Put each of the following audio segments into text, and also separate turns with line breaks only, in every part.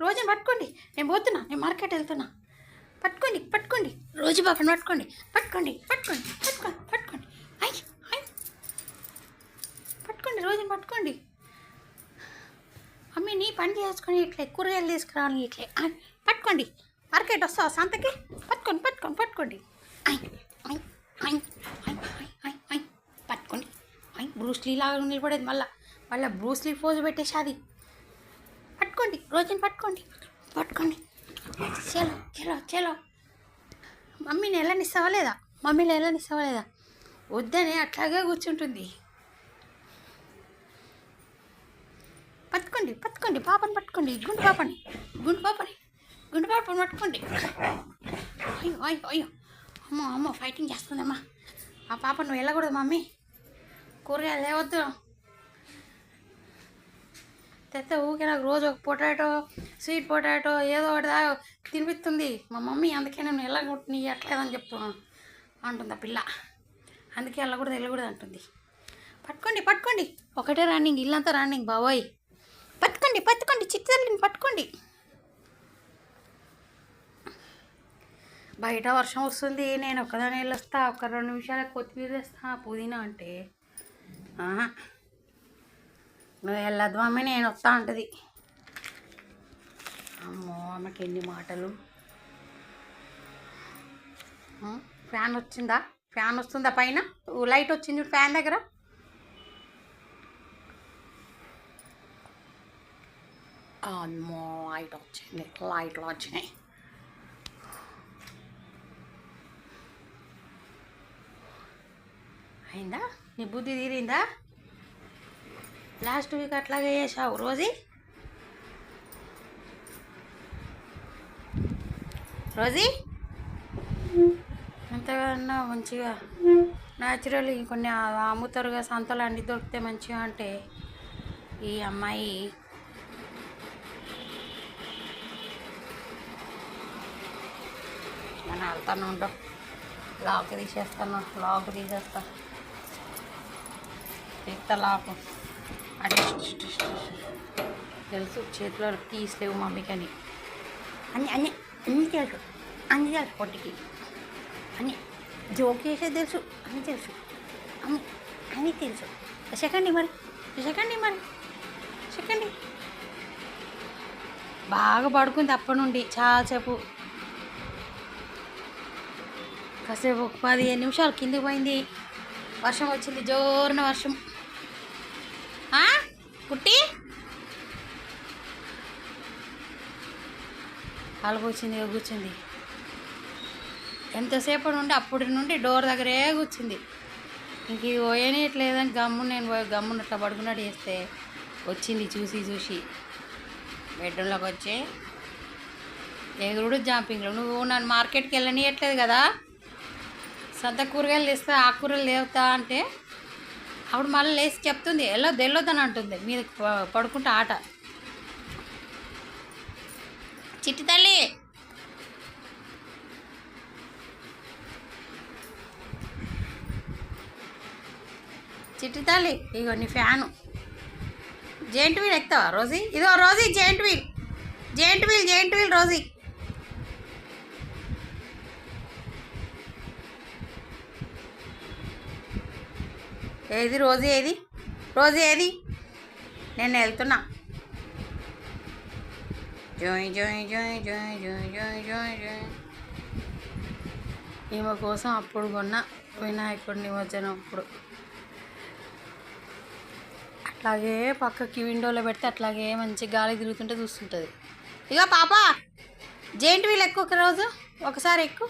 రోజుని పట్టుకోండి. నేను పోతున్నా, నేను మార్కెట్ వెళ్తున్నా. పట్టుకోండి పట్టుకోండి, రోజు పాపని పట్టుకోండి. పట్టుకోండి పట్టుకోండి పట్టుకోండి పట్టుకోండి. అయ్యి అయ్యి పట్టుకోండి, రోజుని పట్టుకోండి. మమ్మీ నీ పని చేసుకొని ఇట్లే కూరగాయలు తీసుకురావాలి ఇట్లే పట్టుకోండి. మార్కెట్ వస్తావా సంతకి? పట్టుకోండి పట్టుకోండి పట్టుకోండి. పట్టుకోండి. బ్రూస్లీ లాగా నిలబడేది మళ్ళీ బ్రూస్లీ పోజు పెట్టేసాది. పట్టుకోండి, రోజుని పట్టుకోండి పట్టుకోండి. చలో చలో చలో. మమ్మీని వెళ్ళనిస్తావా లేదా? వద్దని అట్లాగే కూర్చుంటుంది. పట్టుకోండి పాపని పట్టుకోండి. గుండు పాపని పట్టుకోండి. అయ్యో అమ్మో ఫైటింగ్ చేస్తుందమ్మా. ఆ పాప నువ్వు వెళ్ళకూడదు మమ్మీ. కూరగాయలు లేవద్దు. తెస్తే ఊకే నాకు రోజు ఒక పొటాటో, స్వీట్ పొటాటో ఏదో ఒకటి తినిపిస్తుంది మా మమ్మీ. అందుకే నేను వెళ్ళకూడదు ఎట్లేదని చెప్తున్నాను అంటుంది ఆ పిల్ల. అందుకే వెళ్ళకూడదు అంటుంది. పట్టుకోండి. ఒకటే రన్నింగ్, ఇల్లంతా రన్నింగ్ బాబోయ్. పట్టుకోండి చిత్తల్లిని పట్టుకోండి. బయట వర్షం వస్తుంది, నేను ఒక్కదాని వెళ్ళొస్తా. ఒక 2 నిమిషాలకు కొత్తిమీర వేస్తా, పుదీనా అంటే నువ్వు వెళ్ళొద్దు మమ్మీ, నేను వస్తా అంటది. అమ్మో ఆమెకి ఎన్ని మాటలు. ఫ్యాన్ వస్తుందా పైన? లైట్ వచ్చింది ఫ్యాన్ దగ్గర. అమ్మో లైట్లు వచ్చినాయి. అయిందా నీ బుద్ధి తీరిందా? లాస్ట్ వీక్ అట్లాగే చేసావు రోజీ ఎంతగానో మంచిగా న్యాచురల్ కొన్ని అమ్ముతారుగా సంతలు అన్నీ దొరికితే మంచిగా. అంటే ఈ అమ్మాయి నేను వెళ్తాను ఉంటా. లాక్ తీసేస్తా లాకు అంటే తెలుసు చేతిలో కీస్ లేవు మమ్మీకి అని అన్నీ తెలుసు పొట్టికి అన్నీ జోక్ చేసేది తెలుసు, అన్నీ తెలుసు. సెకండ్ బాగా పడుకుంది అప్పటి నుండి చాలాసేపు. కాసేపు 15 నిమిషాలు కిందికి పోయింది. వర్షం వచ్చింది, జోరున వర్షం. పుట్టి పాలు కూర్చుంది. ఎంతసేపు నుండి అప్పటి నుండి డోర్ దగ్గరే కూర్చుంది. ఇంక ఇది పోయనియట్లేదని నేను గమ్మునట్లా పడుకున్నట్టు చేస్తే వచ్చింది. చూసి బెడ్రూమ్లోకి వచ్చి ఎగురుడు జాంపింగ్లు. నువ్వు నన్ను మార్కెట్కి వెళ్ళనియట్లేదు కదా, సంత కూరగాయలు తెస్తా, ఆకుకూరలు లేవుతా అంటే అప్పుడు మళ్ళీ లేచి చెప్తుంది వెళ్ళొద్దని అంటుంది. మీద పడుకుంటా ఆట. చిట్టి తల్లి ఇగో నీ ఫ్యాను. జెయింట్ వీల్ ఎక్కుతావా రోజీ? ఇదో రోజీ జెయింట్ వీల్ రోజీ. ఏది రోజీ ఏది? నేను వెళ్తున్నా. జోయ్ ఈమె కోసం అప్పుడు కొన్న వినాయకుడి నిమజ్జనం అప్పుడు అట్లాగే పక్కకి విండోలో పెడితే అట్లాగే మంచి గాలి తిరుగుతుంటే చూస్తుంటుంది. ఇక పాప జెయింట్ వీల్ ఎక్కువ ఒక రోజు ఒకసారి ఎక్కువ.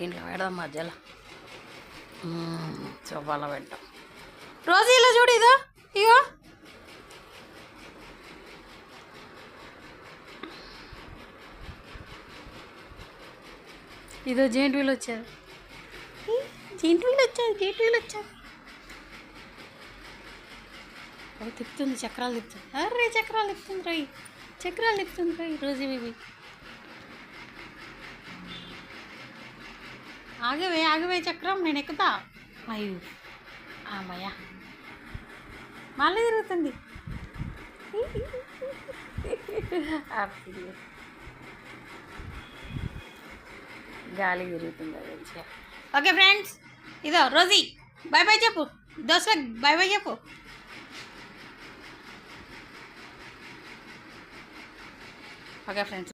ఇంట్లో పెడదాం మధ్యలో సోఫాలో పెట్టాం. రోజు ఇలా చూడు, ఇగో ఇదో జెయింట్ వీల్ వచ్చారు. అవి తిప్పుతుంది, చక్రాలు తిప్పుతుంది. అరే చక్రాలు తిప్పుతుంది రై రోజీ బేబీ. ఆగవే చక్రం, నేను ఎక్కుతా. అయ్యో అమ్మయ్య మళ్ళీ తిరుగుతుంది. గాలి తిరుగుతుంది అది మంచిగా. ఓకే ఫ్రెండ్స్, ఇదో రోజీ బాయ్ బాయ్ చెప్పు, దోశ బాయ్ బాయ్ చెప్పు. Okay friends.